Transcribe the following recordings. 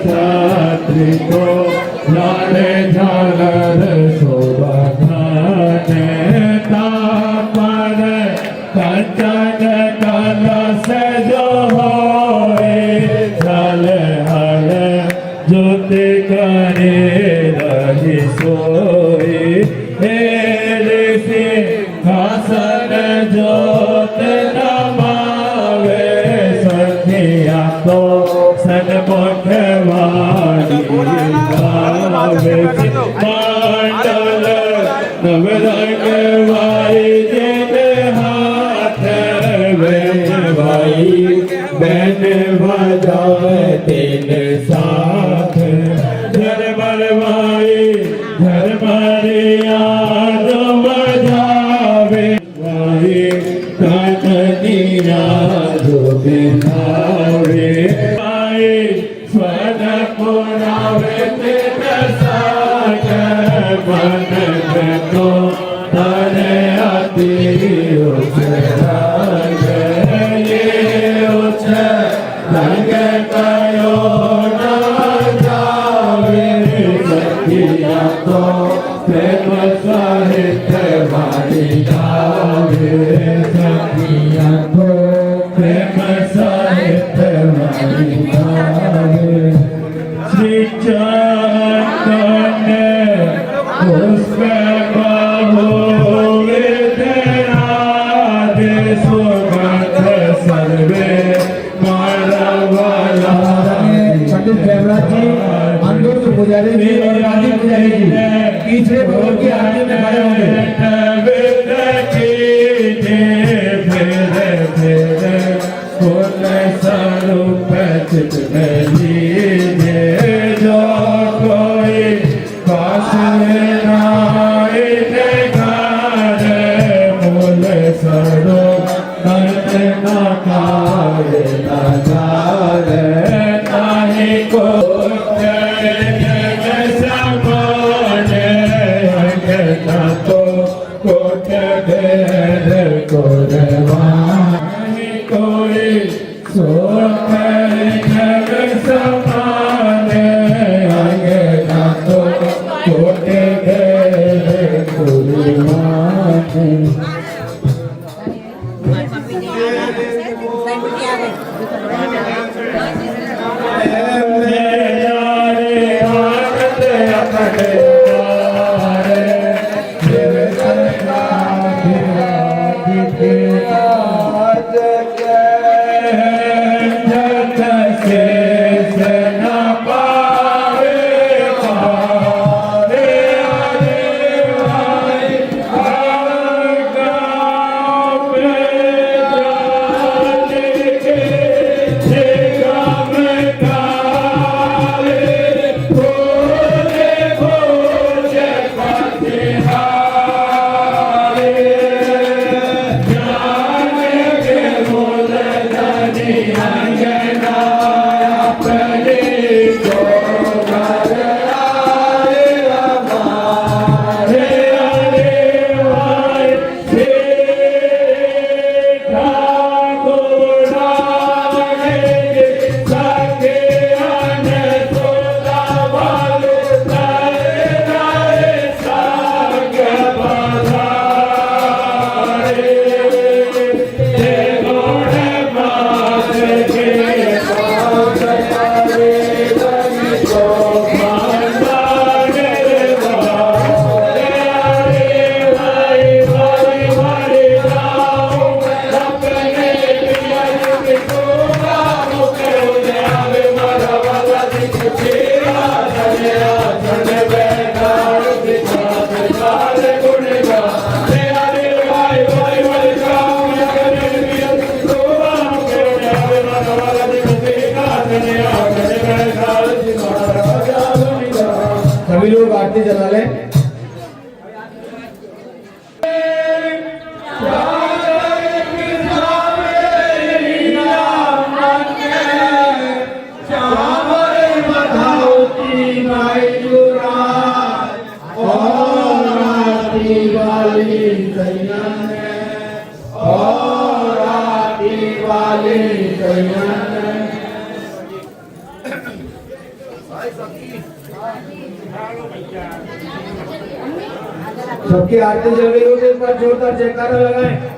छात्री को लाड़े झालर शोभा तापर कंचन कलश जो होए जल हल ज्योति करे रही सोए सिंहासन ज्योत नमावे सखिया तो सन्मुख वाणी गावे मंडल नवरंग भाई जिन हाथ में भाई बैन बजावे तीन साथ झरमर भाई झरमर याद बजावे भाई काननिया जो बिनावे स्वन पुरावे तीन साथ मन को तरे अति उचराग रंग कयो न जावे सखिया तो प्रेम साहित्य वाणी गावे सखिया तो प्रेम साहित्य वाणी गावे श्री चंदन पुष्प बाबू विद्याद सुगंध सर्वे पुजारी जी और राजी पुजारी जी तीसरे भवन के आगे में खड़े होंगे स्वरूप चित जो कोई पास मूल स्वरूप को तो कोट भेद को कोई सोख जग समान आगे ना तो कोट भेद सभी लोग आरती जला लें। वाली वाली सबकी आरती चल रही होगी, एक बार जोरदार जयकारा लगाएं।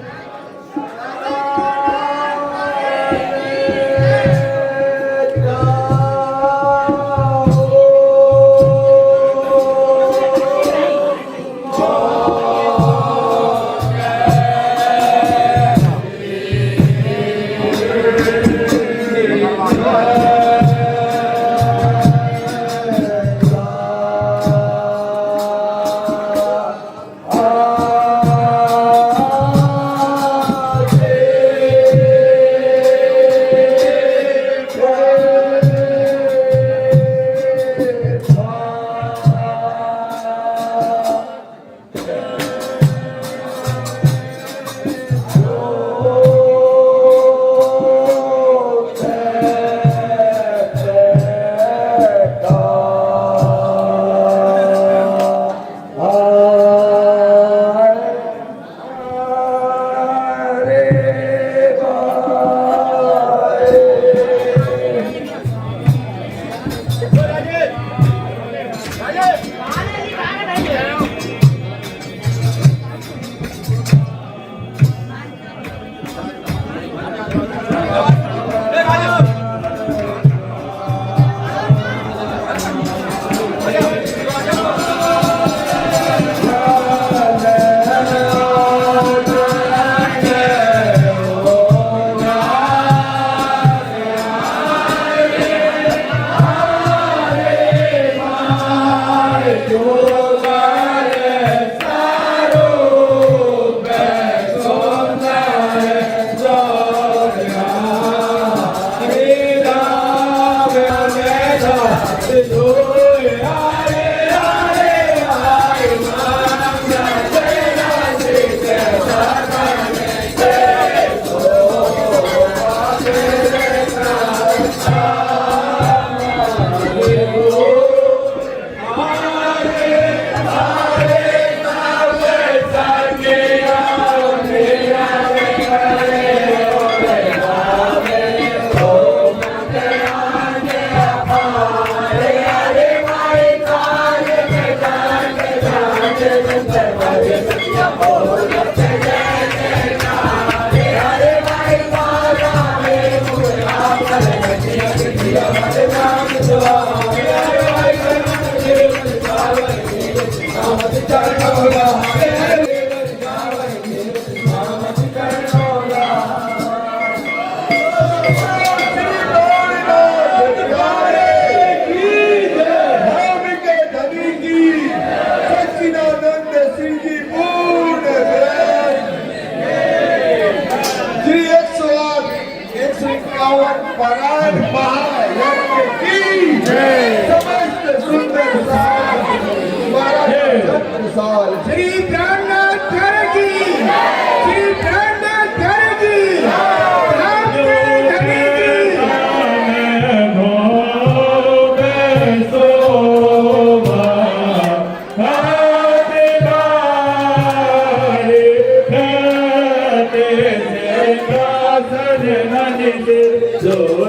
श्री प्राणनाथ ठाकुर की, श्री प्राणनाथ ठाकुर की, so,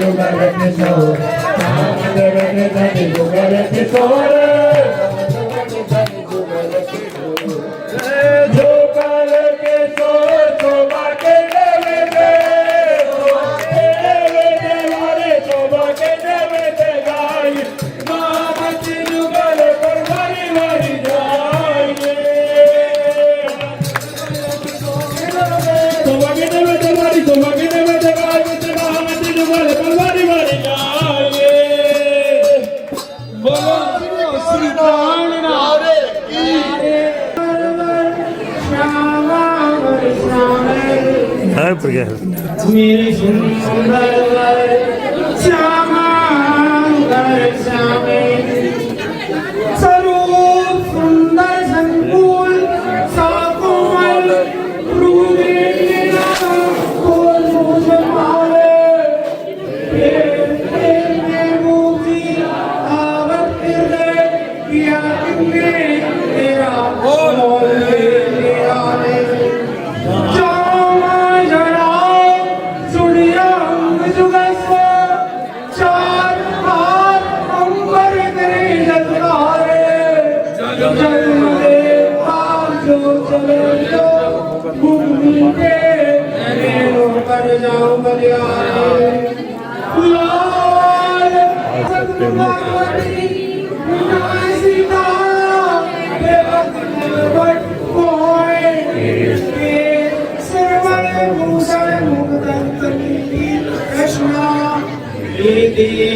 जुगल किशोर दामद बन धनी जुगल किशोर जुगल किशोर शोभा के देवे वाले शोभा के देवे गाय नामत जुगल पर वारी वारी जाइए शोभा के देवे वारी शोभा के देवे गाय नामत जुगल पर वारी वारी जाइए बोलो श्री राम मेरे सुंदर श्यामा श्यामे स्वरूप सुंदर संकुल साकोमल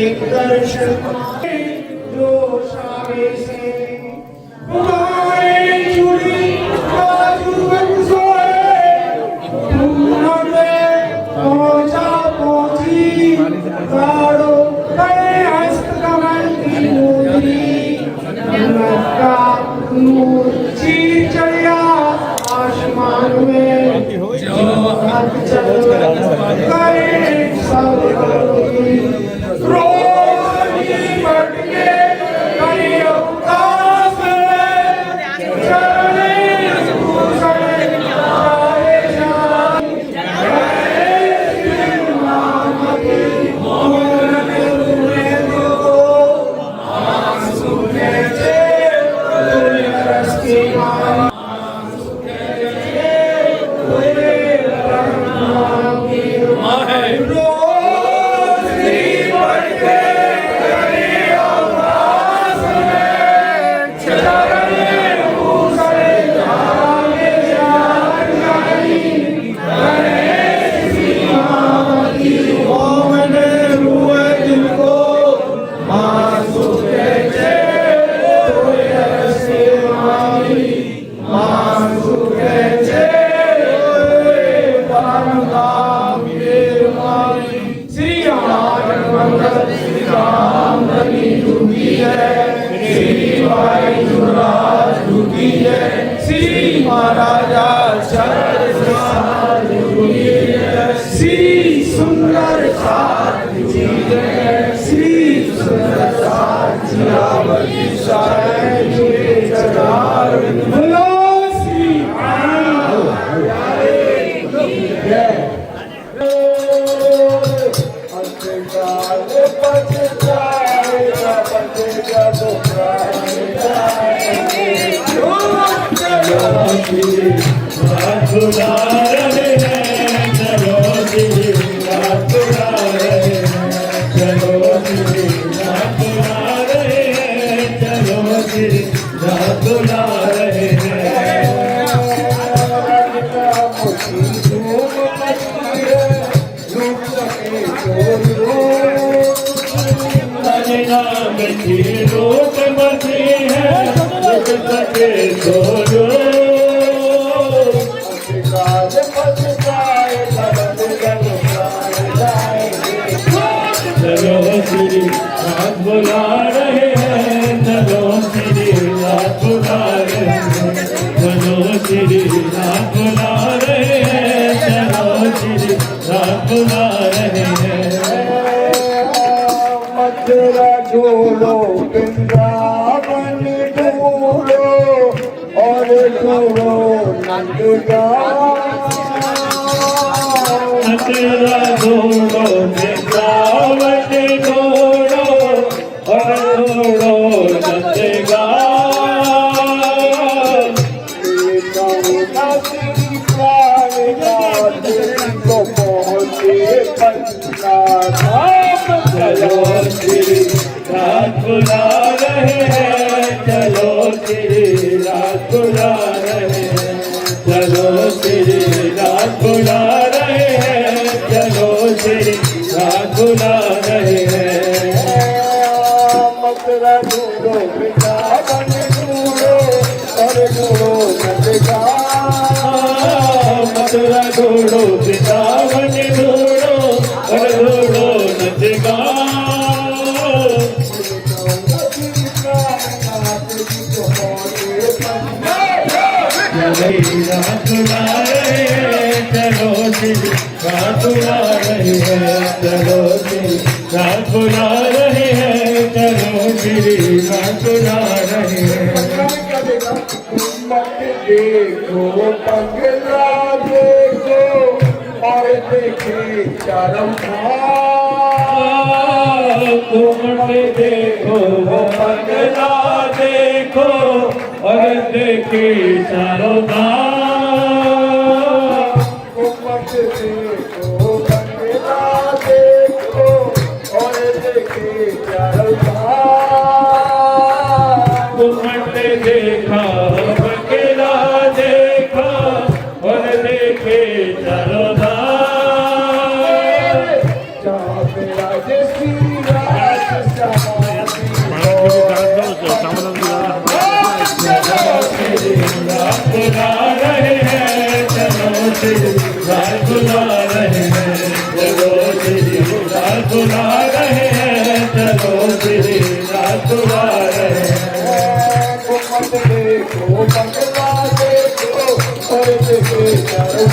एक दर्शन जो शामे से चुड़ी पहुंचा पहुंची गाड़ो बड़े हस्त कमल की मूर्ति का नूर चीर चढ़िया आसमान में जो हाथ चल गए सब रोशनी बढ़के करियो कास चले भूषण आए महाराजा श्री सुंदर श्री सुंदर बोलो श्री बुला रहे हैं चलो श्री नाथ बुला रहे हैं चलो श्री नाथ बुला रहे हैं चलो श्री नाथ बुला रहे हैं मथुरा झूलो वृंदावन झूलो और झूलो नंदगांव नचरा घोड़ो वृंदावन घोड़ो और घोड़ो नचेगा चलो श्री रात बुला रहे हैं चलो श्री रात बुला रहे हैं चलो श्री रात बुला रहे हैं चलो श्री रात बुला रहे हैं मथुरा ढूंढो वृंदावन ढूंढो और ढूंढो नचेगा मथुरा ढूंढो वृंदावन ढूंढो और ढूंढो नचेगा रात बुला रहे हैं चलो श्री रात बुला रहे हैं चलो श्री रात बुला रहे हैं चलो श्री रात बुला रहे हैं मत देखो पगला देखो और देखे चारों घूमट देखो वो पगला देखो और देखे चारों मत देखो पगला देखो और देखे चारों घूमट देखा पगला देखा और देखे चारों बुला रहे हैं चलो श्री रात बुला रहे हैं चलो श्री रात बुला रहे हैं चलो श्री रात बुला रहे हैं मत देखो पगला देखो और देखे चारों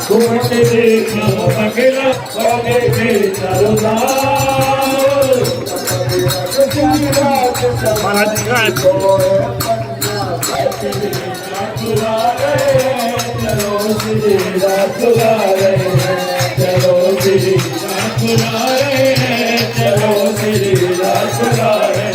घूमट देखो पगला और देखे चारों बुला रहे हैं चलो श्री रात बुला रहे हैं चलो श्री रात बुला रहे हैं चलो श्री रात बुला रहे हैं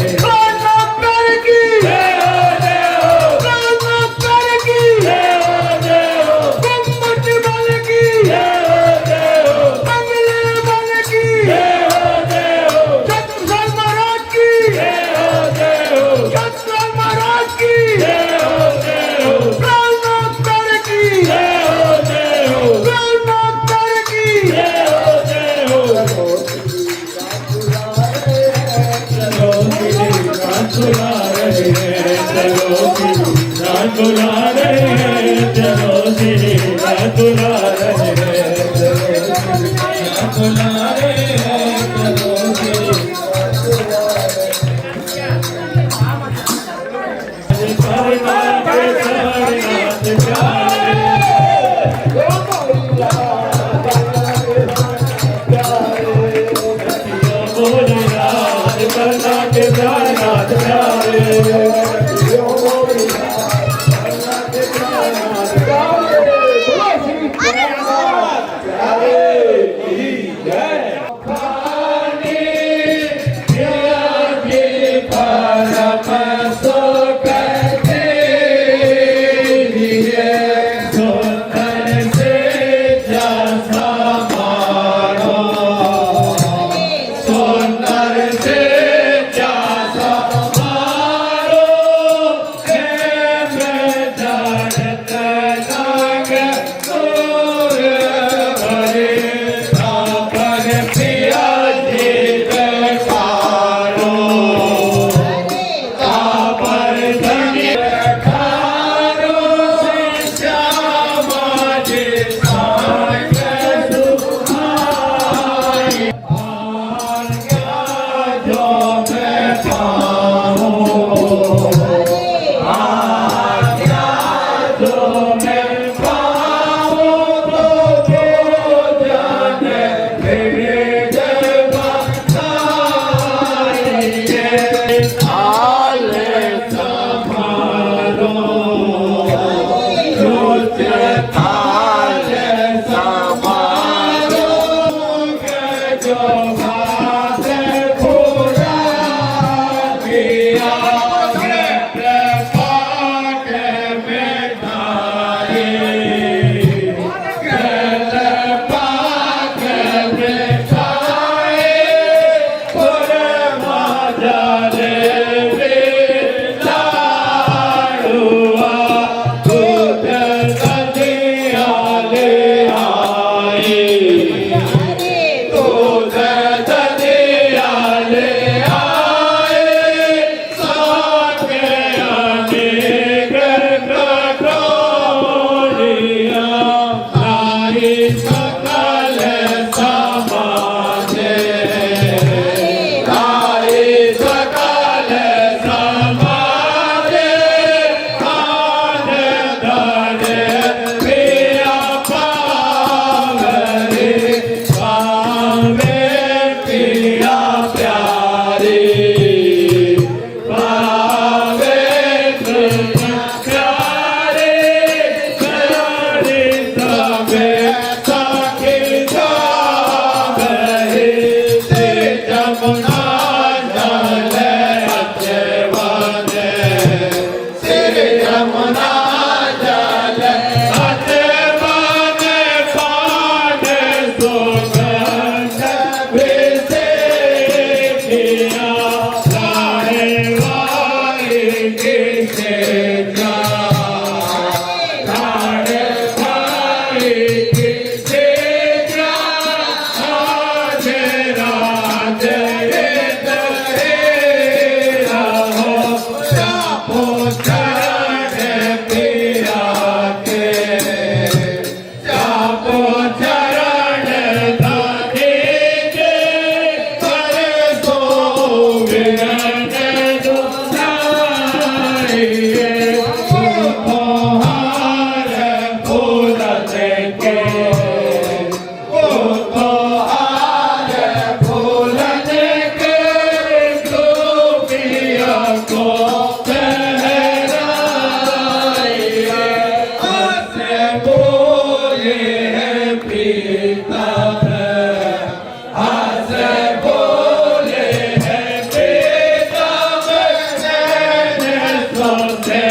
बुला रहे हैं चलो श्री रात बुला रहे हैं चलो श्री रात बुला रहे हैं चलो रात बुला रहे हैं चलो श्री सारनाथ बोले राज करना के सारनाथ प्यारे से जा लाड़ भाई की से जा आज राज तेरा हो जापो चरण पिया के जापो चरण दाने के कर सो विरन दुसाइए उपहार फूलत के उपहार फूलत के गोपिया को पहराइए हंस बोले पीता हंस बोले पीता सो से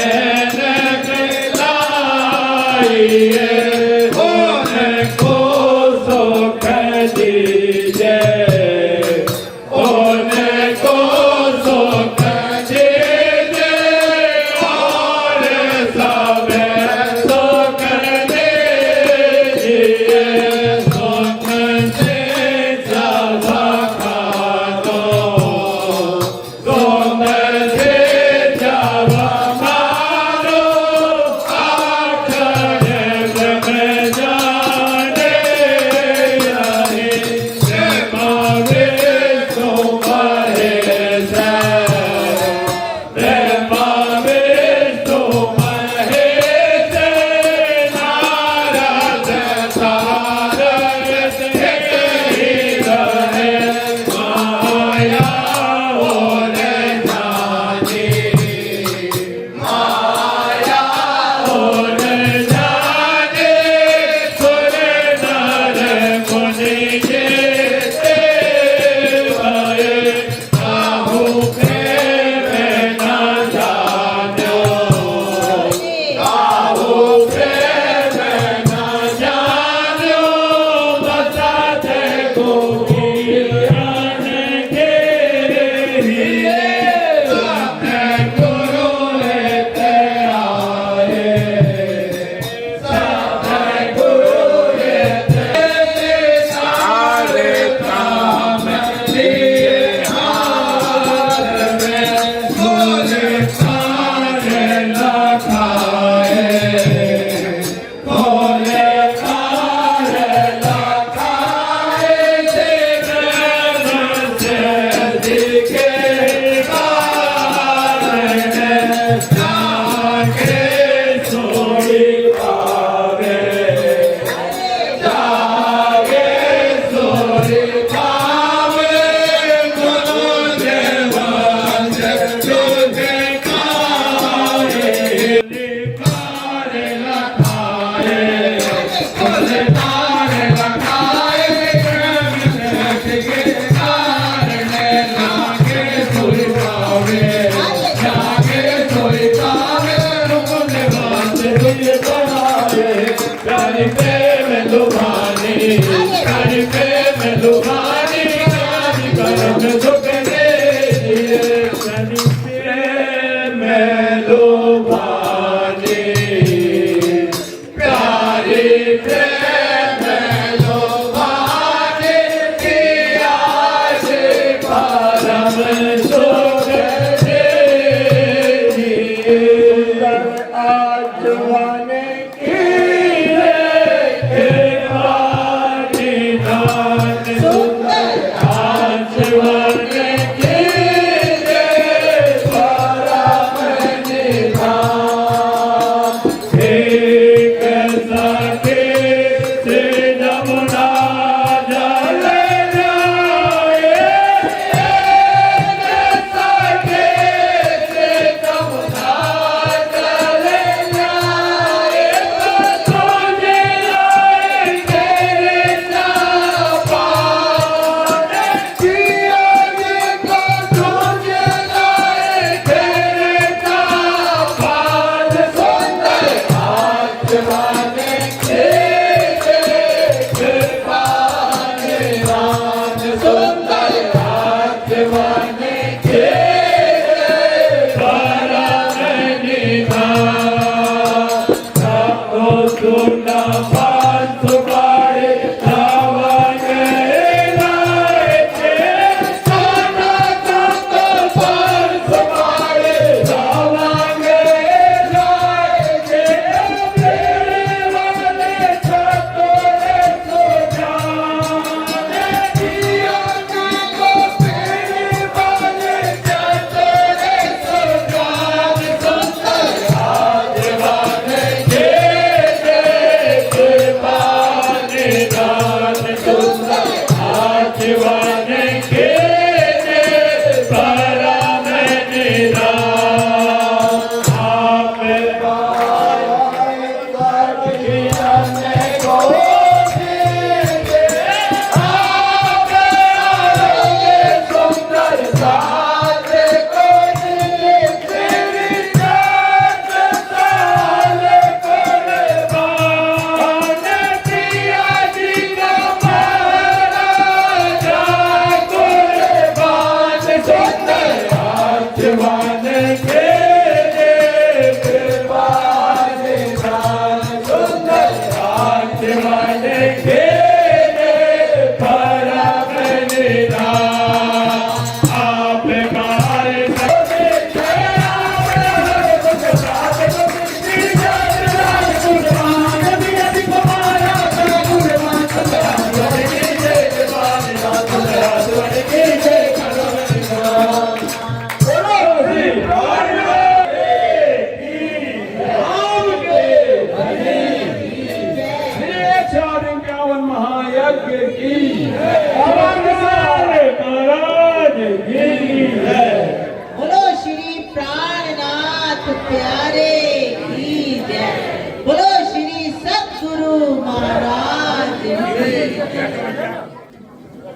प्यारे की जय। बोलो श्री सद्गुरु महाराज की।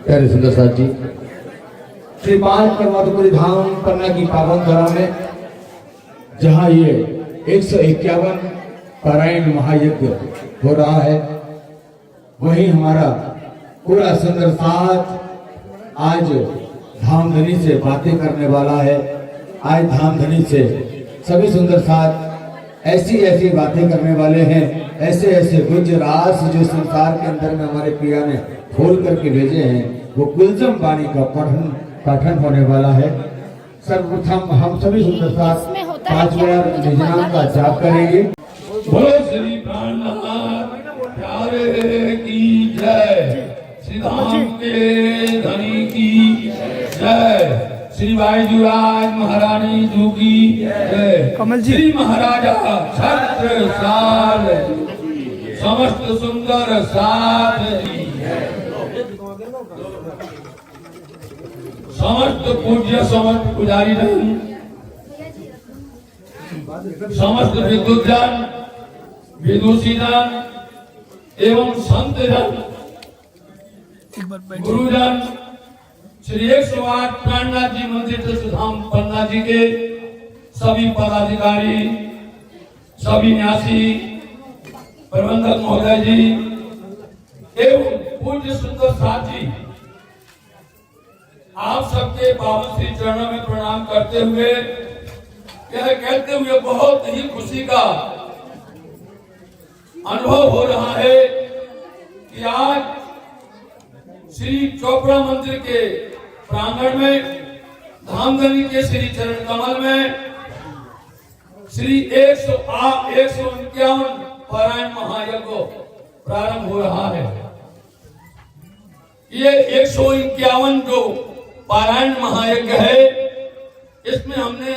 प्यारे सुंदर साथ जी, श्री पांच परमात्मपुरी धाम पन्ना की पावन धरा में जहाँ ये 151 पारायण महायज्ञ हो रहा है, वहीं हमारा पूरा सुंदर साथ आज धामधनी से बातें करने वाला है। आज धामधनी से सभी सुंदर साथ ऐसी ऐसी बातें करने वाले हैं, ऐसे ऐसे गुजरात जो संसार के अंदर में हमारे पिया ने खोल करके भेजे हैं, वो कुलजम वाणी का पाठन होने वाला है। सर्वप्रथम हम सभी सुंदर साथ 5 बार निज नाम का जाप करेंगे। बोलो श्री प्राणनाथ प्यारे की जय, श्री धाम के धनी की जय, श्री बाईजूराज महारानी जू की जय, श्री महाराजा छत्रसाल समस्त सुंदर साथ की जय, समस्त पूज्य समस्त पुजारी जन, समस्त विद्युत जन, विदुषी जन एवं संत जन, गुरुजन, श्री 108 प्राणनाथ जी मंदिर तीर्थधाम पन्ना जी के सभी पदाधिकारी, सभी न्यासी, प्रबंधक महोदय जी एवं पूज्य सुंदर साथ जी, आप सबके पावन श्री चरणों में प्रणाम करते हुए यह कहते हुए बहुत ही खुशी का अनुभव हो रहा है कि आज श्री चोपड़ा मंदिर के प्रांगण में धामधनी के श्री चरण कमल में श्री 151 पारायण महायज्ञ प्रारंभ हो रहा है। ये 151 जो पारायण महायज्ञ है, इसमें हमने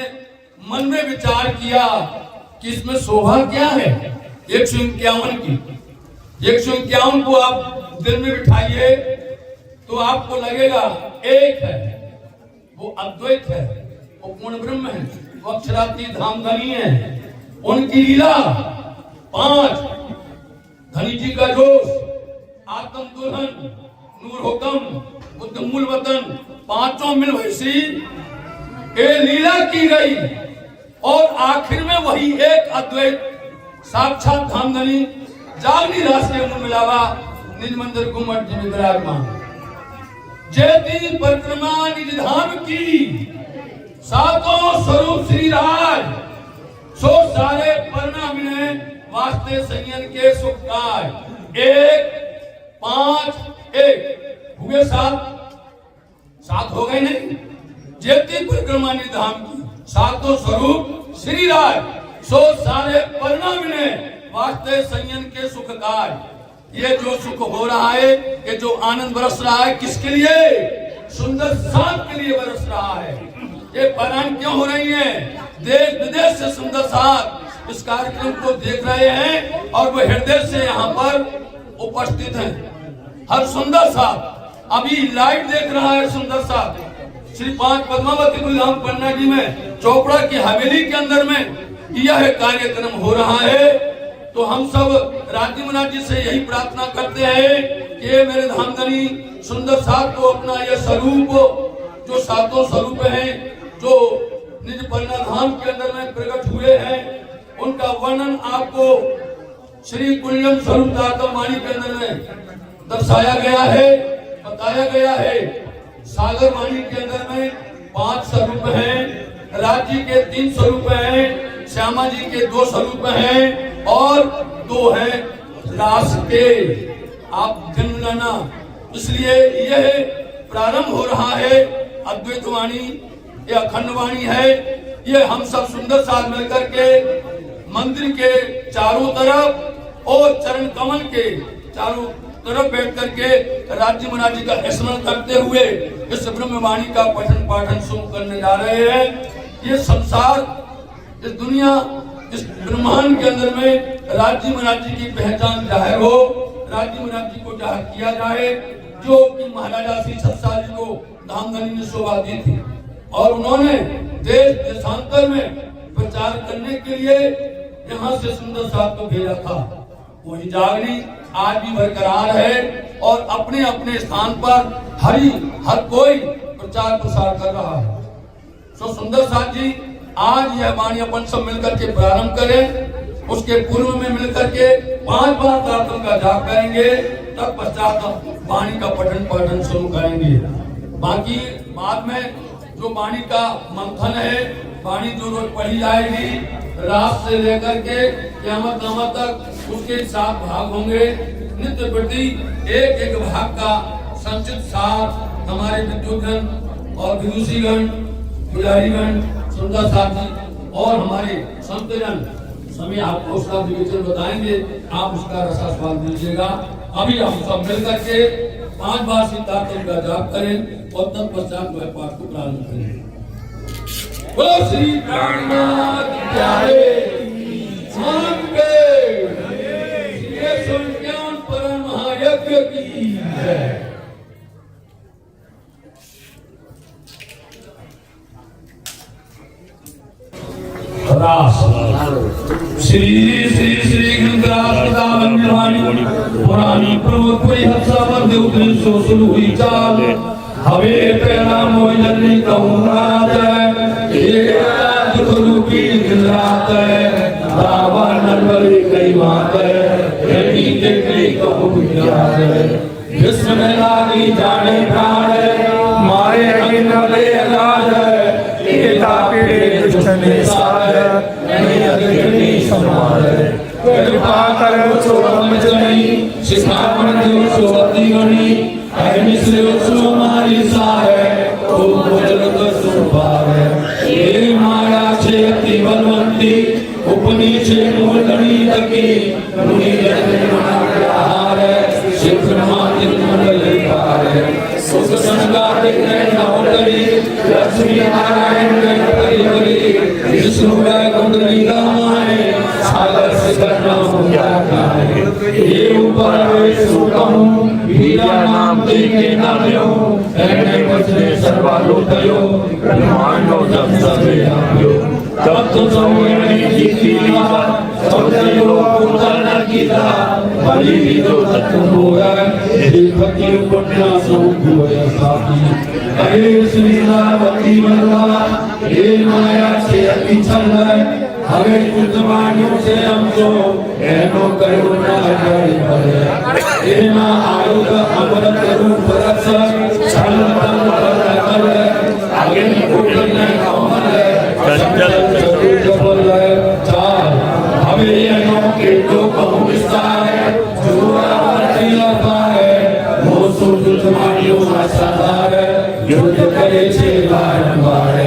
मन में विचार किया कि इसमें शोभा क्या है 151 की। 151 को आप दिल में बिठाइए तो आपको लगेगा एक है, वो अद्वैत है, वो पूर्ण ब्रह्म है, वो अक्षराती धामधनी है। उनकी लीला 5 धनी जी का जोश, आत्म दुल्हन, नूर हुक्म, बुद्ध मूल वतन, 5 मिल वैसी लीला की गई और आखिर में वही एक अद्वैत साक्षात धामधनी जागनी राष्ट्रीय मूल मिलावा निज मंदिर गुम्मट जी में विराजमान। जयती परिक्रमा निज धाम की, सातों स्वरूप श्री राज, सो सारे परिणाम ने वास्ते संयन के सुख काय। 1 5 1 हुए 7 हो गए नहीं। जयती परिक्रमा निज धाम की, सातों स्वरूप श्री राज, सो सारे परिणाम ने वास्ते संयन के सुख काय। ये जो सुख हो रहा है, ये जो आनंद बरस रहा है, किसके लिए? सुंदर साथ के लिए बरस रहा है। ये पारायण क्यों हो रही है? देश विदेश से सुंदर साथ इस कार्यक्रम को देख रहे हैं और वो हृदय से यहाँ पर उपस्थित हैं। हर सुंदर साथ अभी लाइव देख रहा है। सुंदर साथ श्री 5 पद्मावती धाम पन्ना जी में चोपड़ा की हवेली के अंदर में यह कार्यक्रम हो रहा है। तो हम सब राज्य मुनाथ जी से यही प्रार्थना करते हैं कि ये मेरे धामधनी सुंदर साथ को अपना यह स्वरूप, जो सातों स्वरूप हैं, जो निज पन्ना धाम के अंदर में प्रकट हुए हैं, उनका वर्णन आपको श्री कुल्लम स्वरूप दातवाणी के अंदर में दर्शाया गया है, बताया गया है। सागर वाणी के अंदर में 5 स्वरूप हैं, राज्य के 3 स्वरूप हैं, श्यामा जी के 2 स्वरूप हैं और 2 हैं रास के। आप जन्म लेना, इसलिए यह प्रारंभ हो रहा है। अद्वैत वाणी, ये अखंड वाणी है। ये हम सब सुंदर साथ मिलकर के मंदिर के चारों तरफ और चरण कमल के चारों तरफ बैठ करके राज्य मुनाथ जी का स्मरण करते हुए इस ब्रह्मवाणी का पठन पाठन शुरू करने जा रहे हैं। ये संसार, इस दुनिया, इस ब्रह्मांड के अंदर में राज्य मुनाथ जी की पहचान जाहिर हो, राज्य मुनाथ जी को जाहिर किया जाए, जो कि महाराजा श्री छत्रसाल जी को धामधनी ने शोभा दी थी और उन्होंने देश देशांतर में प्रचार करने के लिए यहाँ से सुंदर साहब को भेजा था। वही जागरी आज भी बरकरार है और अपने अपने स्थान पर हर कोई प्रचार प्रसार कर रहा है। सो सुंदर साहब जी आज यह वाणी अपन सब मिलकर के प्रारंभ करें। उसके पूर्व में मिलकर के 5 बार प्रार्थना का जाप करेंगे, तब पश्चात वाणी का पठन पाठन शुरू करेंगे। बाकी बाद में जो वाणी का मंथन है, वाणी जो रोज पढ़ी जाएगी रात से लेकर के क़यामत तक, उसके 7 भाग होंगे। नित्य प्रति एक भाग का संचित सार हमारे विद्युतगण और विदुषीगण, पुजारीगण, सुंदर साथी और हमारे संतजन सभी आपको उसका विवेचन बताएंगे। आप उसका रसास्वाद दीजिएगा। अभी हम सब मिलकर के 5 बार सिद्धार्थ का जाप करें और तत्पश्चात वह पाठ को प्रारंभ करें। बोलो श्री प्राणनाथ प्यारे ज्ञान परम महायज्ञ की जय। श्री श्री श्री पुरानी प्रभु कोई हत्सावर देवते सोसल हुई चाल हवे पैरा मोय जल्दी कहूँगा दुख रूपी दिन रात दावा नरवरी कई बात कई कहूँ विश्व में लागी जाने प्राण मारे अगिन ले अनाज कृपा करो सोम जनी शिखामण देव सोती गणी मिश्र सुमारी साहे तो जगत सुभावे हे माया छेति बलवंती उपनीचे मूलधनी तकी मुनि जन मनाहार शिव माति मंडल पारे सुख संगात के नवतरी लक्ष्मी नारायण गणपति विष्णु वैकुंठ लीलामाए सागर शिखर नाम ये ऊपर सुखम वीरा नाम के नाम्यो एने बचने सर्वालो तयो ब्रह्मांडो जब सवे आयो तब तो सौयनी जीतीला सौजयो पुतना कीता बलि विदो तत्व होया ये फकीर पटना सो होया साथी अरे श्री रावती मल्ला ये माया से अति छल हवे कुतवानियों से हमको एनो करुणा करे भले एना आयुध अमृत रूप रस छल तन कर आगे निकोटन ने कमल चंचल चतुर बल चाल हवे एनो के जो कहूँ विस्तार जुआ प्रतिला पाए वो कुतवानियों का सदार युद्ध करे छे बारंबार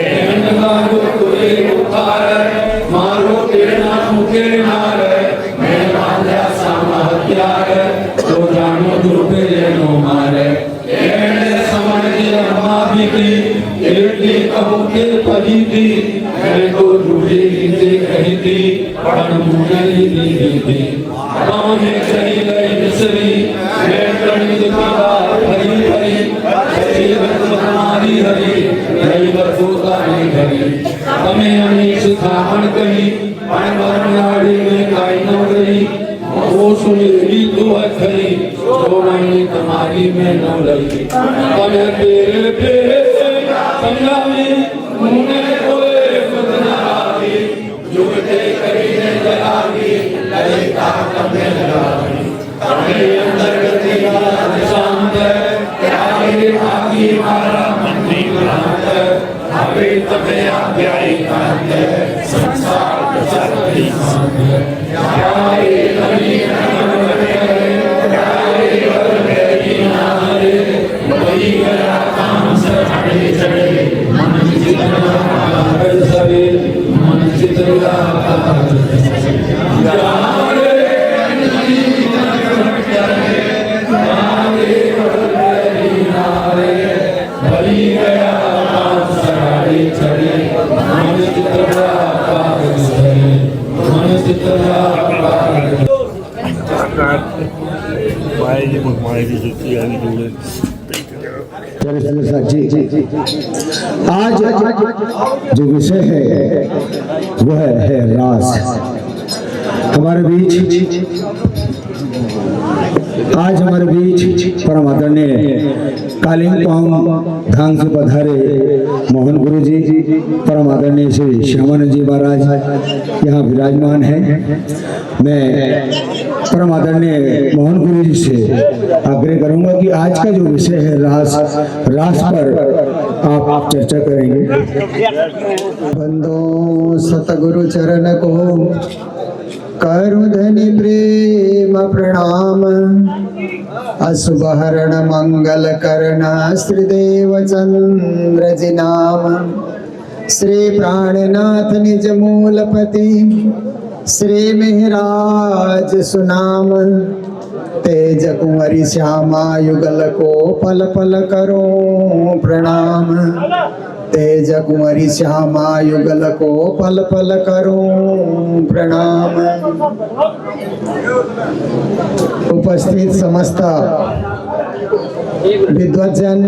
एन गायो कोई उतार मारो तेरा मुखे नार मैं माल्या सामा हत्यार तो जानो दुर्बे लेनो मारे एने समझ रमा बीती एटी कहूँ के परीती मैं तो रूढ़ी लीते कही थी पण मुझे ली थी बाने चली गई मिसरी मैं कड़ी दिखा हरी हरी जीवन हमारी हरी नहीं बरसोता नहीं हरी तमें अनेक शिखामण कही पण बरनाड़ी में काई न गई वो सुनी तो है खरी छोड़नी तुम्हारी में न लगी तमें तेरे पे संगामी मुने कोई बदनामी जुगते करी ने जलागी ललिता तमें लगागी तमें अंदर गति शांत त्यागे आगे मारा मंदी भ्रांत हवे तमें आज्ञाई कांत संसार प्रचारी शांत न्याय नवी नारे वही गया काम सड़े चढ़े मन चितरा सवे मन चितरा बलि गया काम सड़े चढ़े मन चितरा मन चितरा मायेची जुती आणि प्यारे सुंदर साथ जी, आज जो विषय है वह है रास। हमारे बीच परम आदरणीय कालिंपोंग धाम से पधारे मोहन गुरु जी, परम आदरणीय श्री श्यामानंद जी महाराज यहाँ विराजमान हैं। मैं परम आदरणीय मोहन गुरु जी से आग्रह करूंगा कि आज का जो विषय है रास पर आप चर्चा करेंगे। बंदो सतगुरु चरण को करु धनि प्रेम प्रणाम। अशुभ हरण मंगल करण श्री देव चंद्र जी नाम। श्री प्राणनाथ निज मूलपति श्री मेहराज सुनाम। तेज कुंवरी श्यामा युगल को पल पल करो प्रणाम। तेज कुंवरी श्यामा युगल को पल पल करो प्रणाम। उपस्थित समस्त विद्वजन,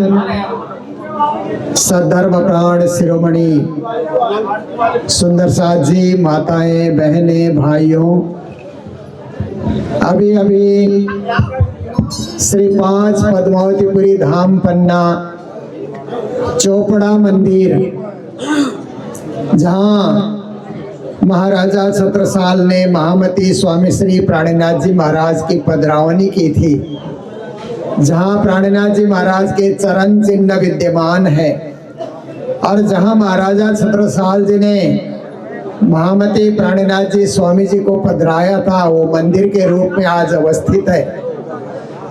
सद्धर्म प्राण शिरोमणि सुंदर साथ जी, माताएं, बहनें, भाइयों, अभी श्री 5 पद्मावतीपुरी धाम पन्ना चोपड़ा मंदिर, जहाँ महाराजा छत्रसाल ने महामती स्वामी श्री प्राणनाथ जी महाराज की पधरावनी की थी, जहाँ प्राणनाथ जी महाराज के चरण चिन्ह विद्यमान है और जहाँ महाराजा छत्रसाल जी ने महामती प्राणनाथ जी स्वामी जी को पधराया था, वो मंदिर के रूप में आज अवस्थित है।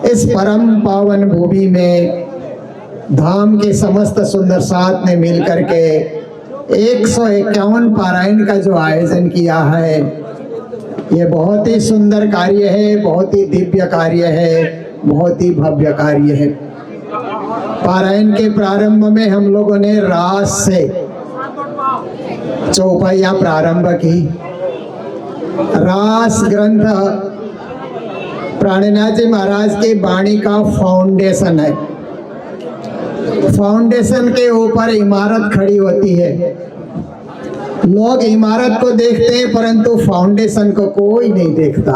इस परम पावन भूमि में धाम के समस्त सुंदर साथ ने मिलकर के 151 पारायण का जो आयोजन किया है, ये बहुत ही सुंदर कार्य है, बहुत ही दिव्य कार्य है, बहुत ही भव्य कार्य है। पारायण के प्रारंभ में हम लोगों ने रास से चौपाइयाँ प्रारंभ की। रास ग्रंथ प्राणनाथ जी महाराज की वाणी का फाउंडेशन है। फाउंडेशन के ऊपर इमारत खड़ी होती है। लोग इमारत को देखते हैं परंतु फाउंडेशन को कोई नहीं देखता।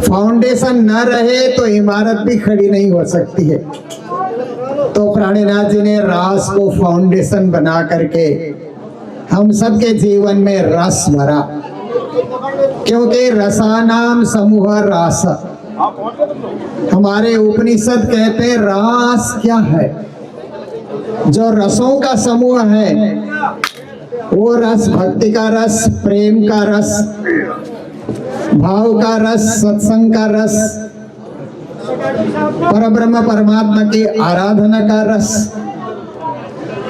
फाउंडेशन न रहे तो इमारत भी खड़ी नहीं हो सकती है। तो प्राणनाथ जी ने रास को फाउंडेशन बना करके हम सबके जीवन में रस भरा, क्योंकि रसानाम समूह रास। हमारे उपनिषद कहते हैं रास क्या है? जो रसों का समूह है वो रस भक्ति का रस, प्रेम का रस, भाव का रस, सत्संग का रस, परब्रह्म परमात्मा की आराधना का रस,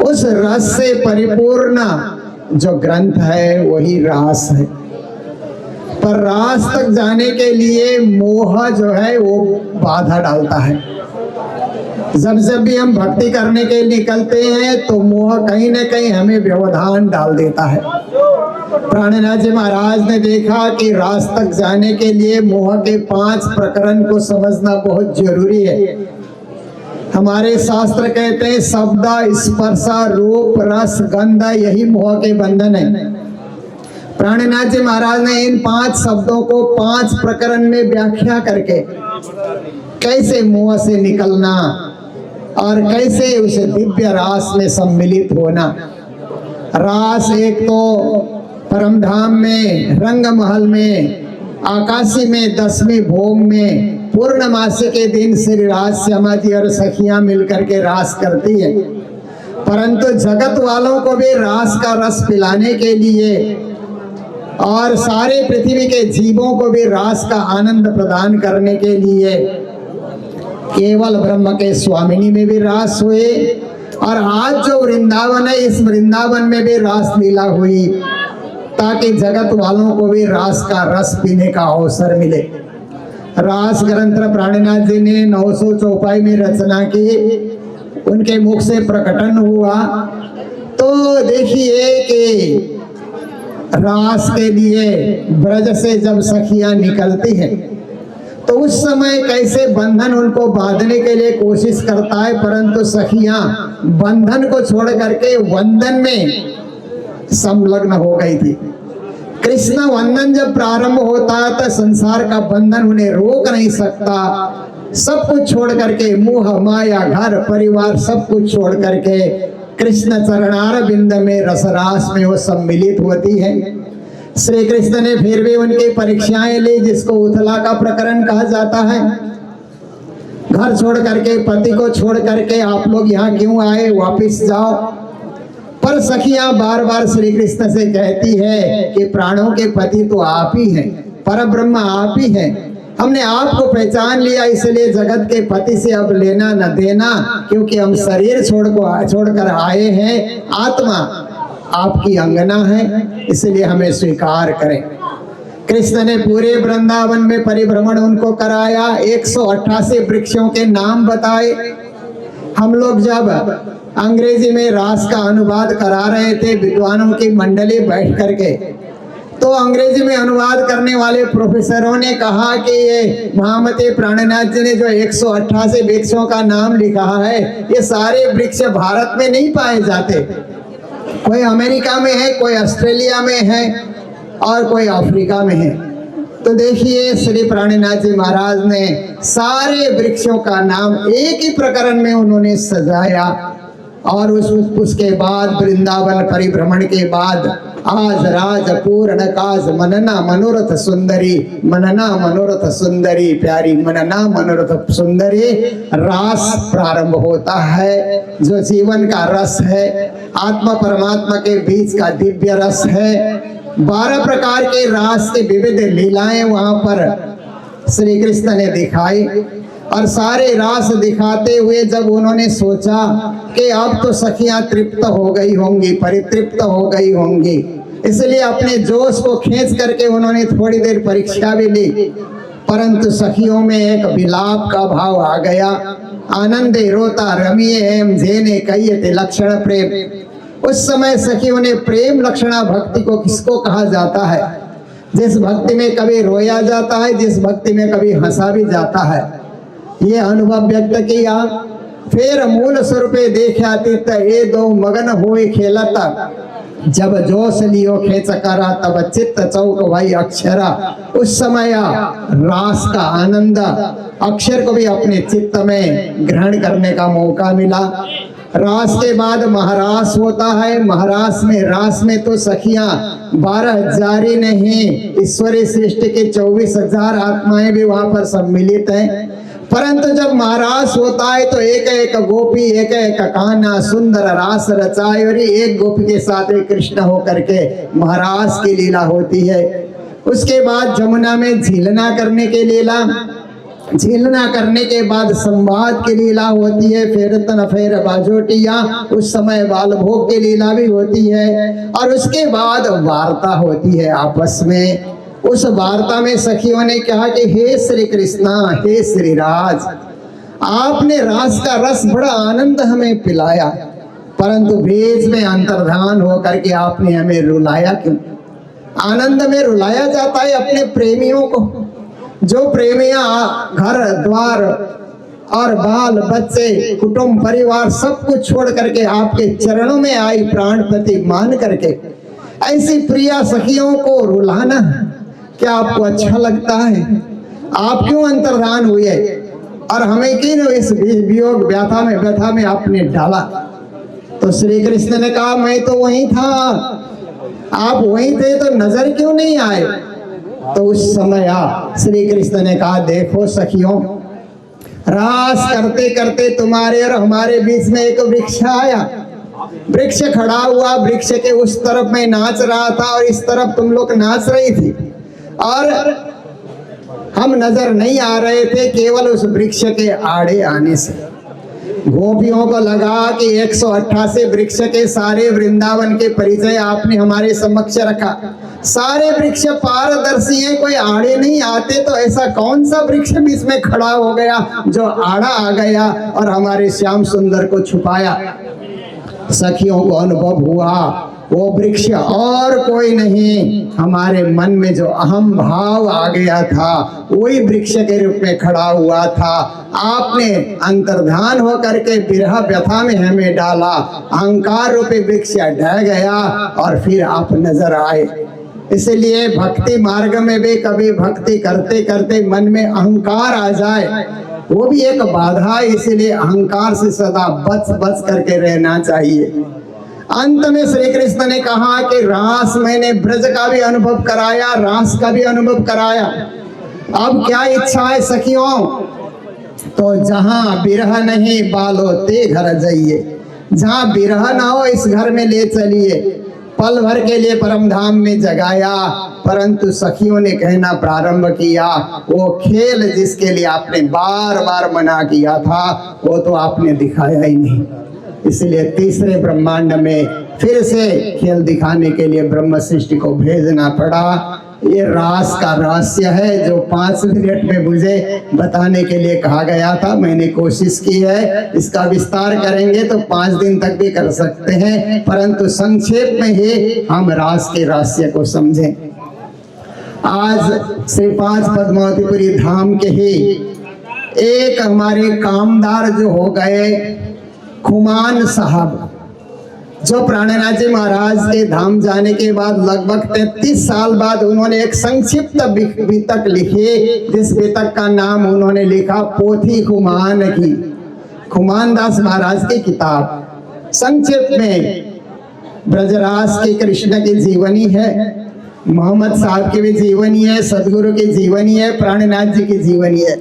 उस रस से परिपूर्ण जो ग्रंथ है वही रास है। पर रास तक जाने के लिए मोह जो है वो बाधा डालता है। जब भी हम भक्ति करने के लिए निकलते हैं तो मोह कहीं न कहीं हमें व्यवधान डाल देता है। प्राणनाथ जी महाराज ने देखा कि रास तक जाने के लिए मोह के 5 प्रकरण को समझना बहुत जरूरी है। हमारे शास्त्र कहते हैं शब्द, स्पर्श, रूप, रस, गंध, यही मोह के बंधन है। प्राणनाथ जी महाराज ने इन 5 शब्दों को 5 प्रकरण में व्याख्या करके कैसे मोह से निकलना और कैसे उसे दिव्य रास में सम्मिलित होना। रास एक तो परमधाम में, रंग महल में, आकाशी में, 10वीं भोग में पूर्णमासी के दिन श्री राज श्यामा जी और सखियां मिलकर के रास करती है। परंतु जगत वालों को भी रास का रस पिलाने के लिए और सारे पृथ्वी के जीवों को भी रास का आनंद प्रदान करने के लिए केवल ब्रह्म के स्वामिनी में भी रास हुए और आज जो वृंदावन है इस वृंदावन में भी रास लीला हुई, ताकि जगत वालों को भी रास का रस पीने का अवसर मिले। रास ग्रंथ प्राणनाथ जी ने 900 चौपाई में रचना की, उनके मुख से प्रकटन हुआ। तो देखिए कि रास के लिए ब्रज से जब सखियां निकलती हैं तो उस समय कैसे बंधन उनको बांधने के लिए कोशिश करता है, परंतु सखियां बंधन को छोड़ करके वंदन में संलग्न हो गई थी। कृष्ण वंदन जब प्रारंभ होता है तो संसार का बंधन उन्हें रोक नहीं सकता। सब कुछ छोड़ करके, मोह माया घर परिवार सब कुछ छोड़ करके कृष्ण चरणार बिंद में रसरास में वो सम्मिलित होती है। श्री कृष्ण ने फिर भी उनकी परीक्षाएं ली, जिसको उथला का प्रकरण कहा जाता है। घर छोड़ करके, पति को छोड़ करके आप लोग यहाँ क्यों आए, वापिस जाओ। पर सखियां बार बार श्री कृष्ण से कहती है कि प्राणों के पति तो आप ही हैं, पर ब्रह्म आप ही हैं। हमने आपको पहचान लिया, इसलिए जगत के पति से अब लेना न देना, क्योंकि हम शरीर छोड़कर आए हैं, आत्मा आपकी अंगना है, इसलिए हमें स्वीकार करें। कृष्ण ने पूरे वृंदावन में परिभ्रमण उनको कराया, 188 वृक्षों के नाम बताए। हम लोग जब अंग्रेजी में रास का अनुवाद करा रहे थे, विद्वानों की मंडली बैठ करके, तो अंग्रेजी में अनुवाद करने वाले प्रोफेसरों ने कहा कि ये महामती प्राणनाथ जी ने जो 188 वृक्षों का नाम लिखा है, ये सारे वृक्ष भारत में नहीं पाए जाते। कोई अमेरिका में है, कोई ऑस्ट्रेलिया में है और कोई अफ्रीका में है। तो देखिए श्री प्राणनाथ जी महाराज ने सारे वृक्षों का नाम एक ही प्रकरण में उन्होंने सजाया। और उसके बाद वृंदावन परिभ्रमण के बाद आज राज पूर्ण काज मनना मनोरथ सुंदरी, मनना मनोरथ सुंदरी प्यारी, मनना मनोरथ सुंदरी रास प्रारंभ होता है, जो जीवन का रस है, आत्मा परमात्मा के बीच का दिव्य रस है। 12 प्रकार के रास की विविध लीलाएं वहां पर श्री कृष्ण ने दिखाई। और सारे रास दिखाते हुए जब उन्होंने सोचा कि अब तो सखियां तृप्त हो गई होंगी, परितृप्त हो गई होंगी, इसलिए अपने जोश को खींच करके उन्होंने थोड़ी देर परीक्षा भी ली। परंतु सखियों में एक विलाप का भाव आ गया। आनंदे रोता रमिए एम जेने कहिए लक्षण प्रेम। उस समय सखियों ने प्रेम लक्षणा भक्ति को किसको कहा जाता है? जिस भक्ति में कभी रोया जाता है, जिस भक्ति में कभी हंसा भी जाता है, ये अनुभव व्यक्त किया। फिर मूल स्वरूपे देखा तीत ये दो मगन हुए खेलता, जब जोश लियो खेच करा तब चित्त चौक भाई अक्षरा। उस समय रास का आनंद अक्षर को भी अपने चित्त में ग्रहण करने का मौका मिला। रास के बाद महारास होता है। महारास में, रास में तो सखियां 12,000 ही नहीं, ईश्वरी सृष्टि के 24,000 आत्माएं भी वहां पर सम्मिलित हैं। परंतु जब महारास होता है तो एक एक गोपी, एक एक कान्हा सुंदर रास रचाए, और एक गोपी के साथ एक कृष्ण होकर के महारास की लीला होती है। उसके बाद जमुना में झीलना करने की लीला, झीलना करने के बाद संवाद की लीला होती है, फिर तन फेर बाजोटिया, उस समय बाल भोग की लीला भी होती है। और उसके बाद वार्ता होती है आपस में। उस वार्ता में सखियों ने कहा कि हे श्री कृष्णा, हे श्री राज, आपने रास का रस बड़ा आनंद हमें पिलाया, परंतु बीच में अंतर्धान होकर के आपने हमें रुलाया क्यों? आनंद में रुलाया जाता है अपने प्रेमियों को। जो प्रेमियां घर द्वार और बाल बच्चे कुटुंब परिवार सब कुछ छोड़ करके आपके चरणों में आई प्राणपति मान करके, ऐसी प्रिया सखियों को रुलाना क्या आपको अच्छा लगता है? आप क्यों अंतर्धान हुए और हमें क्यों इस वियोग व्यथा में आपने डाला? तो श्री कृष्ण ने कहा मैं तो वहीं था, आप वहीं थे तो नजर क्यों नहीं आए? तो उस समय श्री कृष्ण ने कहा देखो सखियों, रास करते करते तुम्हारे और हमारे बीच में एक वृक्ष आया। वृक्ष खड़ा हुआ, वृक्ष के उस तरफ मैं नाच रहा था और इस तरफ तुम लोग नाच रही थी, और हम नजर नहीं आ रहे थे केवल उस वृक्ष के आड़े आने से। गोपियों को लगा कि 188 वृक्ष के सारे वृंदावन के परिचय आपने हमारे समक्ष रखा। सारे वृक्ष पारदर्शी हैं, कोई आड़े नहीं आते, तो ऐसा कौन सा वृक्ष बीच में खड़ा हो गया जो आड़ा आ गया और हमारे श्याम सुंदर को छुपाया? सखियों को अनुभव हुआ वो वृक्ष और कोई नहीं, हमारे मन में जो अहम भाव आ गया था वही वृक्ष के रूप में खड़ा हुआ था। आपने अंतर्धान होकर के विरह व्यथा में हमें डाला, अहंकार रूपी वृक्ष ढह गया और फिर आप नजर आए। इसलिए भक्ति मार्ग में भी कभी भक्ति करते करते मन में अहंकार आ जाए वो भी एक बाधा है, इसलिए अहंकार से सदा बच बच करके रहना चाहिए। अंत में श्री कृष्ण ने कहा कि रास मैंने ब्रज का भी अनुभव कराया, रास का भी अनुभव कराया, अब क्या इच्छा है सखियों? तो जहां विरह नहीं बालो ते घर जाइए, जहां विरह ना हो इस घर में ले चलिए। पल भर के लिए परम धाम में जगाया, परंतु सखियों ने कहना प्रारंभ किया, वो खेल जिसके लिए आपने बार बार मना किया था वो तो आपने दिखाया ही नहीं। इसलिए तीसरे ब्रह्मांड में फिर से खेल दिखाने के लिए ब्रह्म सृष्टि को भेजना पड़ा। ये रास का रहस्य है जो 5 मिनट में मुझे बताने के लिए कहा गया था। मैंने कोशिश की है, इसका विस्तार करेंगे तो 5 दिन तक भी कर सकते हैं, परंतु संक्षेप में ही हम रास के रहस्य को समझें। आज श्री 5 पद्मावतीपुरी धाम के ही एक हमारे कामदार जो हो गए खुमान साहब, जो प्राणनाथ जी महाराज के धाम जाने के बाद लगभग 33 साल बाद उन्होंने एक संक्षिप्त वितक लिखी, जिस वितक का नाम उन्होंने लिखा पोथी खुमान की, खुमान दास महाराज की किताब। संक्षिप्त में ब्रजराज के कृष्ण की जीवनी है, मोहम्मद साहब की भी जीवनी है, सदगुरु की जीवनी है, प्राणनाथ जी की जीवनी है।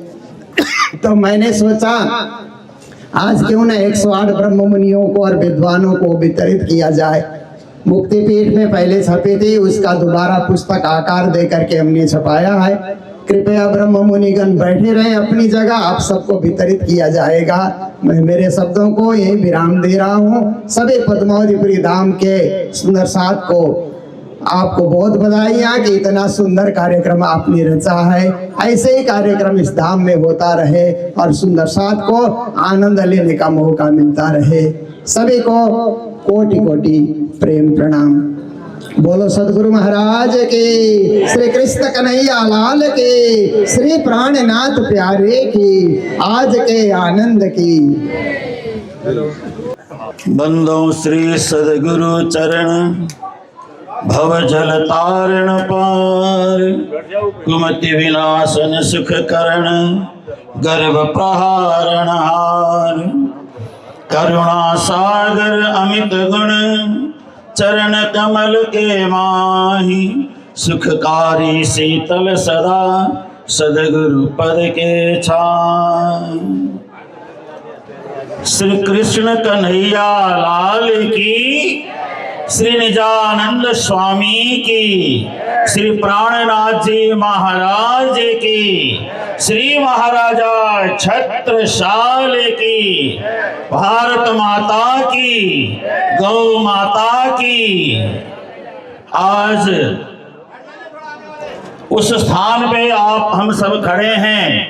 तो मैंने सोचा आज क्यों ना 108 ब्रह्म मुनियों को और विद्वानों को वितरित किया जाए। मुक्ति पीठ में पहले छपी थी, उसका दोबारा पुस्तक आकार दे करके हमने छपाया है। कृपया ब्रह्म मुनिगण बैठे रहे अपनी जगह, आप सबको वितरित किया जाएगा। मैं मेरे शब्दों को यही विराम दे रहा हूँ। सभी पद्मावतीपुरी धाम के सुंदर साथ को आपको बहुत बधाइयाँ कि इतना सुंदर कार्यक्रम आपने रचा है। ऐसे ही कार्यक्रम इस धाम में होता रहे और सुंदर साथ को आनंद लेने का मौका मिलता रहे। सभी को कोटि कोटि प्रेम प्रणाम। बोलो सदगुरु महाराज की, श्री कृष्ण कन्हैया लाल की, श्री प्राणनाथ प्यारे की, आज के आनंद की। बंदो श्री सदगुरु चरण, भव जल तारण पार, कुमति विनाशन सुख करण, गर्भ प्रहारण हार। करुणा सागर अमित गुण, चरण कमल के माही, सुखकारी शीतल सदा, सदगुरु पद के छाय। श्री कृष्ण कन्हैया लाल की, श्री निजानंद स्वामी की, श्री प्राणनाथ जी महाराज की, श्री महाराजा छत्रसाल की, भारत माता की, गौ माता की। आज उस स्थान पे आप हम सब खड़े हैं,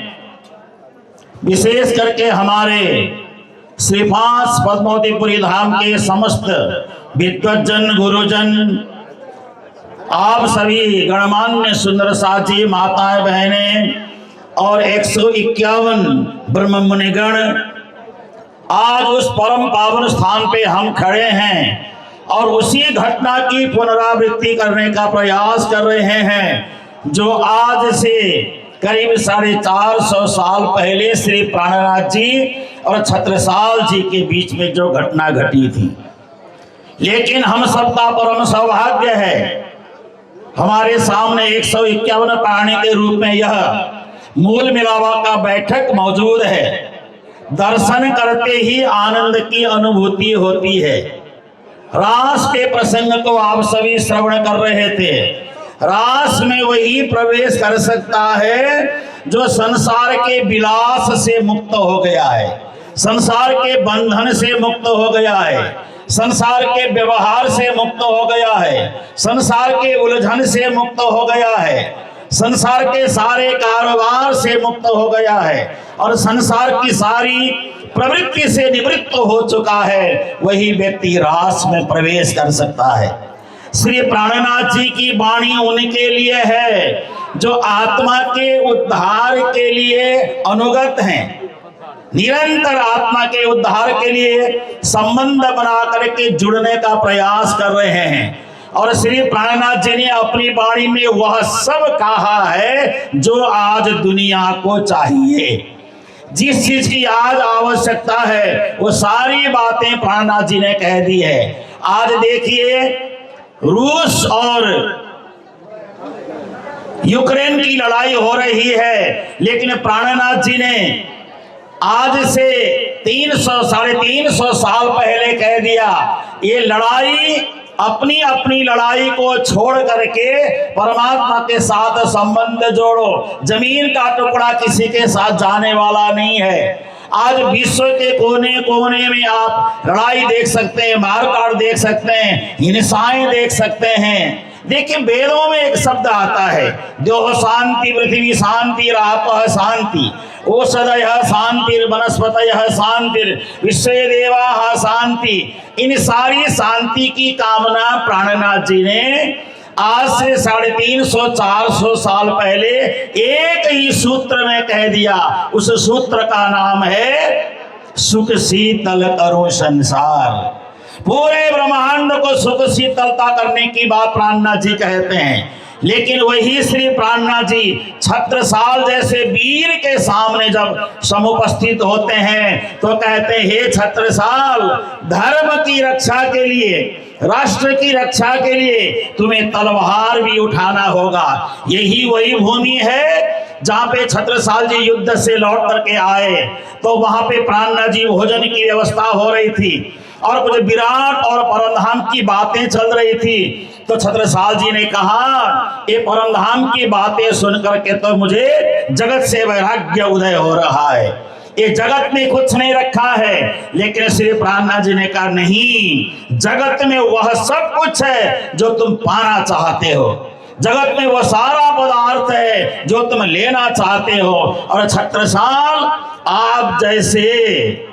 विशेष करके हमारे श्री 5 पद्मावतीपुरी धाम के समस्त विद्वज्जन गुरुजन, आप सभी गणमान्य सुंदर साथी माताएं बहनें और 151 ब्रह्म मुनिगण, आज उस परम पावन स्थान पे हम खड़े हैं और उसी घटना की पुनरावृत्ति करने का प्रयास कर रहे हैं जो आज से करीब 450 साल पहले श्री प्राणनाथ जी और छत्रसाल जी के बीच में जो घटना घटी थी। लेकिन हम सबका परम सौभाग्य है, हमारे सामने 151 प्राणी के रूप में यह मूल मिलावा का बैठक मौजूद है। दर्शन करते ही आनंद की अनुभूति होती है। रास के प्रसंग को आप सभी श्रवण कर रहे थे। रास में वही प्रवेश कर सकता है जो संसार के विलास से मुक्त हो गया है, संसार के बंधन से मुक्त हो गया है, संसार के व्यवहार से मुक्त हो गया है, संसार के उलझन से मुक्त हो गया है, संसार के सारे कारोबार से मुक्त हो गया है और संसार की सारी प्रवृत्ति से निवृत्त हो चुका है। वही व्यक्ति रास में प्रवेश कर सकता है। श्री प्राणनाथ जी की वाणी उनके लिए है जो आत्मा के उद्धार के लिए अनुगत हैं, निरंतर आत्मा के उद्धार के लिए संबंध बना करके जुड़ने का प्रयास कर रहे हैं। और श्री प्राणनाथ जी ने अपनी वाणी में वह सब कहा है जो आज दुनिया को चाहिए। जिस चीज की आज आवश्यकता है वो सारी बातें प्राणनाथ जी ने कह दी है। आज देखिए रूस और यूक्रेन की लड़ाई हो रही है, लेकिन प्राणनाथ जी ने आज से 300-350 साल पहले कह दिया ये लड़ाई अपनी अपनी लड़ाई को छोड़ करके परमात्मा के साथ संबंध जोड़ो। जमीन का टुकड़ा किसी के साथ जाने वाला नहीं है। आज विश्व के कोने कोने में आप लड़ाई देख सकते हैं, मारकाट देख सकते हैं, हिंसाएं देख सकते हैं। देखिए वेदों में एक शब्द आता है, द्योः शांति पृथ्वी शांति रापः शांति ओषधयः शांति वनस्पतयः शांति विश्वे देवाः शांति। इन सारी शांति की कामना प्राणनाथ जी ने आज से 350-400 साल पहले एक ही सूत्र में कह दिया। उस सूत्र का नाम है सुख शीतल करो संसार। पूरे ब्रह्मांड को सुख शीतलता करने की बात प्राणनाथ जी कहते हैं। लेकिन वही श्री प्राणनाथ जी छत्रसाल जैसे वीर के सामने जब समुपस्थित होते हैं तो कहते हैं हे छत्रसाल, धर्म की रक्षा के लिए, राष्ट्र की रक्षा के लिए तुम्हें तलवार भी उठाना होगा। यही वही भूमि है जहाँ पे छत्रसाल जी युद्ध से लौट करके आए तो वहां पे प्राणनाथ जी भोजन की व्यवस्था हो रही थी और कुछ विराट और परमधाम की बातें चल रही थी। तो छत्रसाल जी ने कहा ये परमधाम की बातें सुन करके तो मुझे जगत से वैराग्य उदय हो रहा है, ये जगत में कुछ नहीं रखा है। लेकिन श्री प्राणनाथ जी ने कहा नहीं, जगत में वह सब कुछ है जो तुम पाना चाहते हो, जगत में वो सारा पदार्थ है जो तुम लेना चाहते हो। और छत्रसाल आप जैसे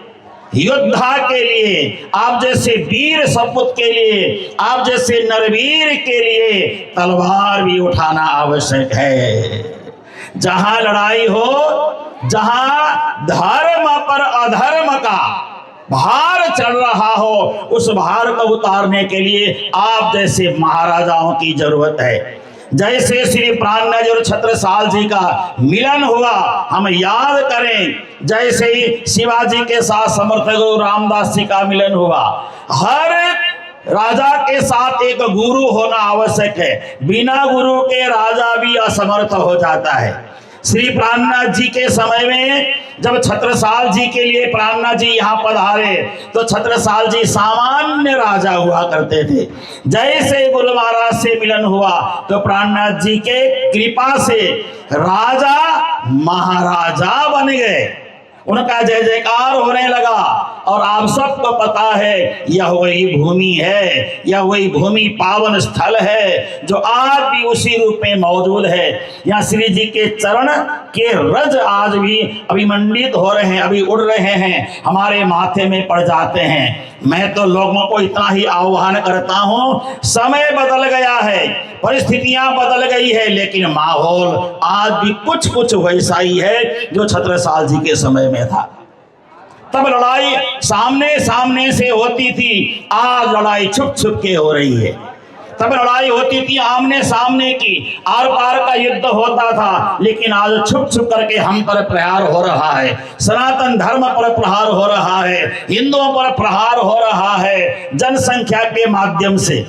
योद्धा के लिए, आप जैसे वीर सपूत के लिए, आप जैसे नरवीर के लिए तलवार भी उठाना आवश्यक है। जहां लड़ाई हो, जहां धर्म पर अधर्म का भार चल रहा हो, उस भार को उतारने के लिए आप जैसे महाराजाओं की जरूरत है। जैसे श्री प्राणनाथ और छत्रसाल जी का मिलन हुआ हम याद करें, जैसे ही शिवाजी के साथ समर्थ गुरु रामदास जी का मिलन हुआ। हर राजा के साथ एक गुरु होना आवश्यक है, बिना गुरु के राजा भी असमर्थ हो जाता है। श्री प्राणनाथ जी के समय में जब छत्रसाल जी के लिए प्राणनाथ जी यहाँ पधारे तो छत्रसाल जी सामान्य राजा हुआ करते थे। जैसे गुरु महाराज से मिलन हुआ तो प्राणनाथ जी के कृपा से राजा महाराजा बन गए, उनका जय जयकार होने लगा। और आप सबको पता है यह वही भूमि है, यह वही भूमि पावन स्थल है जो आज भी उसी रूप में मौजूद है। यहाँ श्री जी के चरण के रज आज भी अभिमंडित हो रहे हैं, अभी उड़ रहे हैं, हमारे माथे में पड़ जाते हैं। मैं तो लोगों को इतना ही आह्वान करता हूँ, समय बदल गया है, परिस्थितियां बदल गई है, लेकिन माहौल आज भी कुछ कुछ वैसा ही है जो छत्रसाल जी के समय में था। तब लड़ाई सामने सामने से होती थी, आज लड़ाई छुप छुप के हो रही है। तब लड़ाई होती थी आमने सामने की, आर पार का युद्ध होता था, लेकिन आज छुप छुप करके हम पर प्रहार हो रहा है। सनातन धर्म पर प्रहार हो रहा है, हिंदुओं पर प्रहार हो रहा है। जनसंख्या के माध्यम से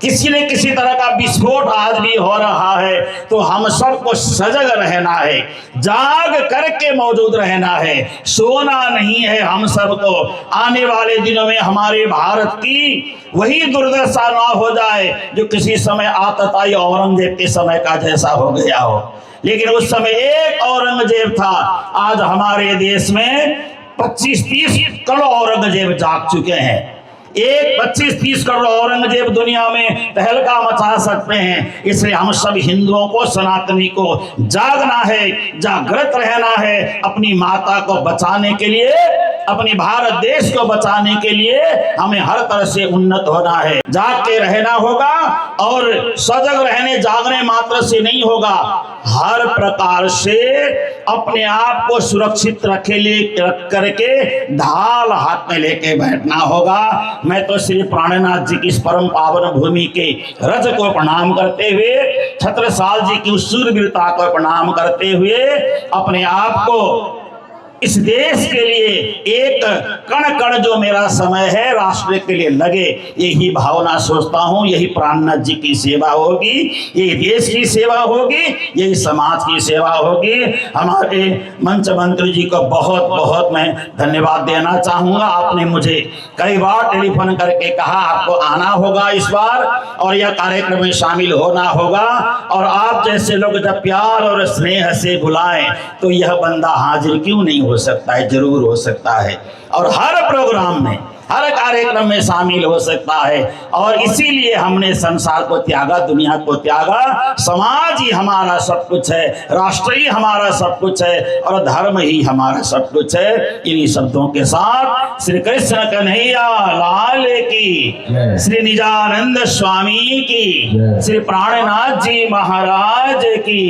किसी न किसी तरह का विस्फोट आज भी हो रहा है। तो हम सबको सजग रहना है, जाग करके मौजूद रहना है, सोना नहीं है हम सबको। आने वाले दिनों में हमारे भारत की वही दुर्दशा ना हो जाए जो किसी समय आतताई औरंगजेब के समय का जैसा हो गया हो। लेकिन उस समय एक औरंगजेब था, आज हमारे देश में 25-30 करोड़ औरंगजेब जाग चुके हैं। एक 25-30 करोड़ औरंगजेब दुनिया में तहलका मचा सकते हैं। इसलिए हम सब हिंदुओं को, सनातनी को जागना है, जागृत रहना है, अपनी माता को बचाने के लिए, अपनी भारत देश को बचाने के लिए हमें हर तरह से उन्नत होना है। जाग के रहना होगा और सजग रहने जागने मात्र से नहीं होगा, हर प्रकार से अपने आप को सुरक्षित रख करके ढाल हाथ में लेके बैठना होगा। मैं तो श्री प्राणनाथ जी की इस परम पावन भूमि के रज को प्रणाम करते हुए, छत्रसाल जी की उस शूरवीरता को प्रणाम करते हुए अपने आप को इस देश के लिए एक कण कण जो मेरा समय है राष्ट्र के लिए लगे, यही भावना सोचता हूँ। यही प्राणनाथ जी की सेवा होगी, यही देश की सेवा होगी, यही समाज की सेवा होगी। हमारे मंच मंत्री जी को बहुत बहुत मैं धन्यवाद देना चाहूँगा। आपने मुझे कई बार टेलीफोन करके कहा आपको आना होगा इस बार और यह कार्यक्रम में शामिल होना होगा, और आप जैसे लोग जब प्यार और स्नेह से बुलाएं तो यह बंदा हाजिर क्यों नहीं हो सकता है, जरूर हो सकता है, और हर प्रोग्राम में, हर कार्यक्रम में शामिल हो सकता है। और इसीलिए हमने संसार को त्यागा, दुनिया को त्यागा। समाज ही हमारा सब कुछ है, राष्ट्र ही हमारा सब कुछ है, और धर्म ही हमारा सब कुछ है। इन्हीं शब्दों के साथ श्री कृष्ण कन्हैया लाल की, श्री निजानंद स्वामी की, श्री प्राणनाथ जी महाराज की,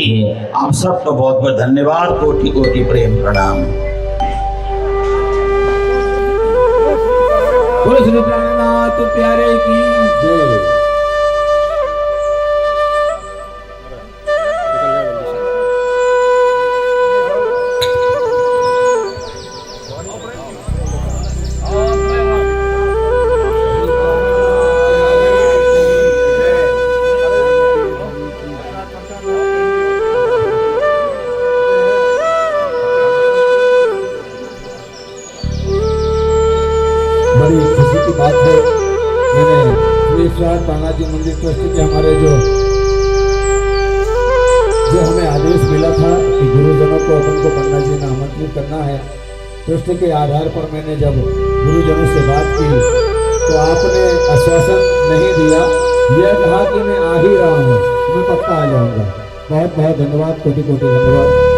आप सबको बहुत बहुत धन्यवाद, कोटि कोटि प्रेम प्रणाम। बोलो श्री प्राणनाथ प्यारे की जय। बड़ी खुशी की बात है, मैंने श्री प्राणनाथ जी मंदिर ट्रस्ट के हमारे जो हमें आदेश मिला था कि गुरुजनों को अपन को पन्ना जी ने आमंत्रित करना है, ट्रस्ट के आधार पर मैंने जब गुरुजनों से बात की तो आपने आश्वासन नहीं दिया, यह कहा कि मैं आ ही रहा हूँ, मैं पक्का आ जाऊँगा। बहुत बहुत धन्यवाद, कोटि कोटि धन्यवाद।